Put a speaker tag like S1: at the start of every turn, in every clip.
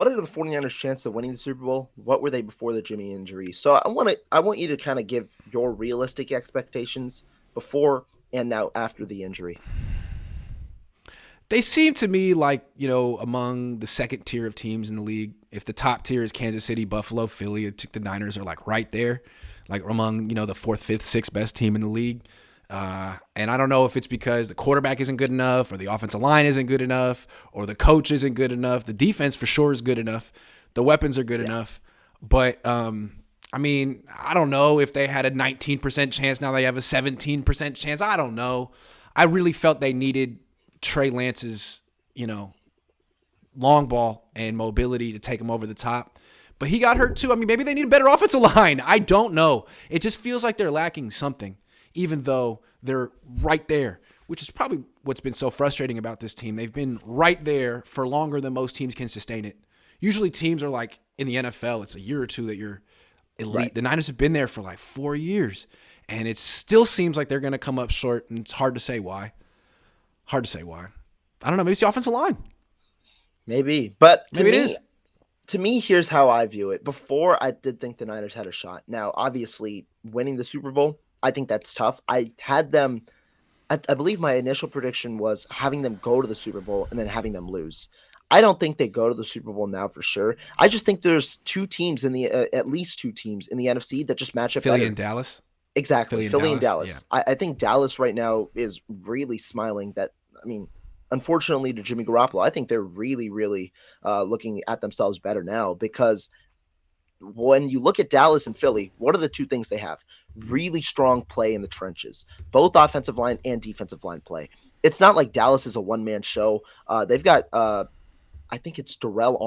S1: what are the 49ers' chance of winning the Super Bowl? What were they before the Jimmy injury? So I want you to kind of give your realistic expectations before and now after the injury.
S2: They seem to me like, among the second tier of teams in the league. If the top tier is Kansas City, Buffalo, Philly, I think the Niners are like right there, like among, the fourth, fifth, sixth best team in the league. And I don't know if it's because the quarterback isn't good enough or the offensive line isn't good enough or the coach isn't good enough. The defense for sure is good enough. The weapons are good
S1: Yeah.
S2: enough. But, I mean, I don't know if they had a 19% chance. Now they have a 17% chance. I don't know. I really felt they needed Trey Lance's, long ball and mobility to take him over the top. But he got hurt too. I mean, maybe they need a better offensive line. I don't know. It just feels like they're lacking something, even though they're right there, which is probably what's been so frustrating about this team. They've been right there for longer than most teams can sustain it. Usually teams are like in the NFL, it's a year or two that you're elite.
S1: Right.
S2: The Niners have been there for like 4 years, and it still seems like they're going to come up short, and it's hard to say why. Hard to say why. I don't know. Maybe it's the offensive line.
S1: Maybe. But
S2: Maybe it is.
S1: to me, here's how I view it. Before, I did think the Niners had a shot. Now, obviously, winning the Super Bowl, I think that's tough. I had them, I believe my initial prediction was having them go to the Super Bowl and then having them lose. I don't think they go to the Super Bowl now for sure. I just think there's two teams in the, at least two teams in the NFC that just match up
S2: Philly
S1: better.
S2: and Dallas.
S1: Exactly. Philly and
S2: Yeah.
S1: Dallas. I think Dallas right now is really smiling that, I mean, unfortunately to Jimmy Garoppolo, I think they're really, really looking at themselves better now because when you look at Dallas and Philly, what are the two things they have? Really strong play in the trenches, both offensive line and defensive line play. It's not like Dallas is a one-man show. They've got, I think it's Dorrance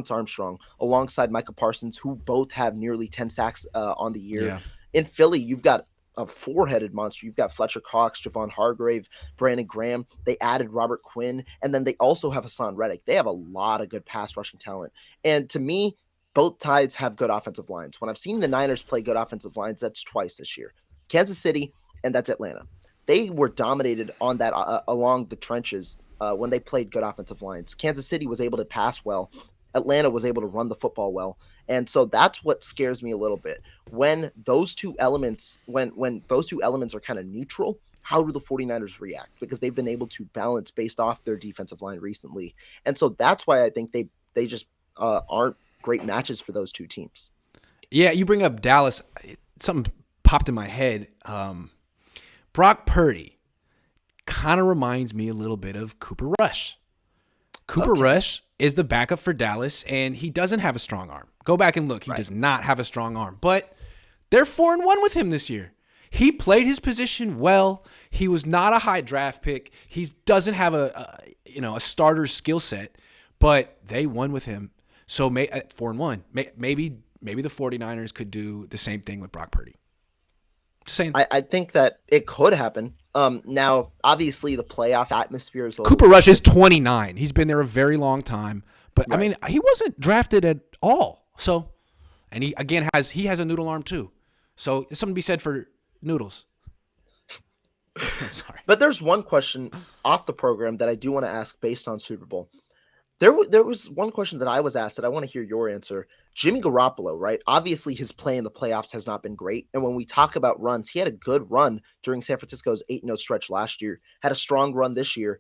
S1: Armstrong alongside Micah Parsons, who both have nearly 10 sacks on the year.
S2: Yeah.
S1: In Philly, you've got a four-headed monster. You've got Fletcher Cox, Javon Hargrave, Brandon Graham. They added Robert Quinn, and then they also have Hassan Reddick. They have a lot of good pass rushing talent. And to me, both sides have good offensive lines. When I've seen the Niners play good offensive lines, that's twice this year. Kansas City, and that's Atlanta. They were dominated on that along the trenches when they played good offensive lines. Kansas City was able to pass well. Atlanta was able to run the football well. And so that's what scares me a little bit. When those two elements, when those two elements are kind of neutral, how do the 49ers react? Because they've been able to balance based off their defensive line recently. And so that's why I think they just aren't great matches for those two teams.
S2: Yeah, you bring up Dallas. Something popped in my head. Brock Purdy kind of reminds me a little bit of Cooper Rush. Cooper
S1: Okay.
S2: Rush is the backup for Dallas, and he doesn't have a strong arm. Go back and look. He
S1: Right.
S2: does not have a strong arm, but they're 4-1 with him this year. He played his position well. He was not a high draft pick. He doesn't have a starter skill set, but they won with him. So at 4-1, maybe the 49ers could do the same thing with Brock Purdy. Same.
S1: I think that it could happen. Now, obviously, the playoff atmosphere is a little
S2: Cooper Rush is 29. He's been there a very long time, but I
S1: Right.
S2: mean, he wasn't drafted at all. So, and he again has a noodle arm too. So, there's something to be said for noodles. I'm sorry.
S1: But there's one question off the program that I do want to ask based on Super Bowl. There was one question that I was asked that I want to hear your answer. Jimmy Garoppolo, right? Obviously, his play in the playoffs has not been great. And when we talk about runs, he had a good run during San Francisco's 8-0 stretch last year, had a strong run this year.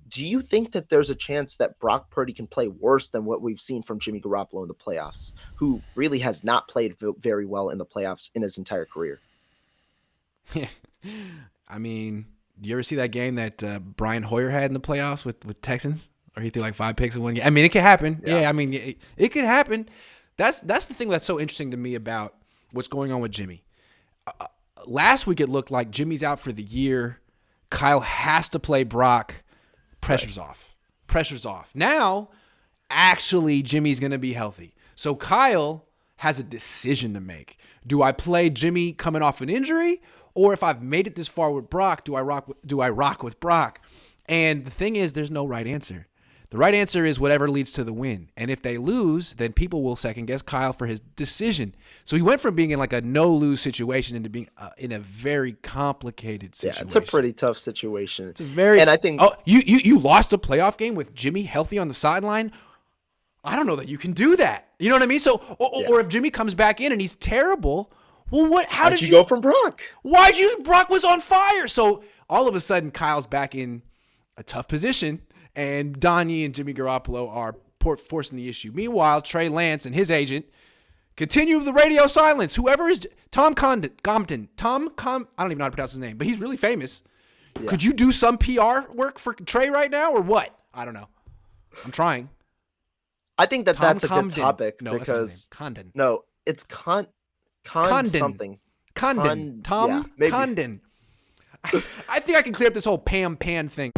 S1: Do you think that there's a chance that Brock Purdy can play worse than what we've seen from Jimmy Garoppolo in the playoffs, who really has not played very well in the playoffs in his entire career?
S2: I mean, do you ever see that game that Brian Hoyer had in the playoffs with Texans? Or he threw like 5 picks in one game. I mean, it could happen. Yeah, I mean, it could happen. That's the thing that's so interesting to me about what's going on with Jimmy. Last week, it looked like Jimmy's out for the year. Kyle has to play Brock. Pressure's off. Pressure's off. Now, actually, Jimmy's going to be healthy. So Kyle has a decision to make. Do I play Jimmy coming off an injury? Or if I've made it this far with Brock, do I rock with Brock? And the thing is, there's no right answer. The right answer is whatever leads to the win. And if they lose, then people will second guess Kyle for his decision. So he went from being in like a no-lose situation into being in a very complicated situation.
S1: Yeah, it's a pretty tough situation.
S2: It's a very.
S1: And I think
S2: you lost a playoff game with Jimmy healthy on the sideline. I don't know that you can do that. You know what I mean? So, or if Jimmy comes back in and he's terrible, well, what? How did you
S1: go from Brock?
S2: Why'd you? Brock was on fire. So all of a sudden, Kyle's back in a tough position, and Donnie and Jimmy Garoppolo are forcing the issue. Meanwhile, Trey Lance and his agent continue the radio silence. Whoever is Tom Compton, I don't even know how to pronounce his name, but he's really famous. Yeah. Could you do some PR work for Trey right now, or what? I don't know. I'm trying.
S1: I think that's a good topic because
S2: Condon.
S1: No, it's Condon something.
S2: Condon. Tom Condon. I think I can clear up this whole Pam Pan thing.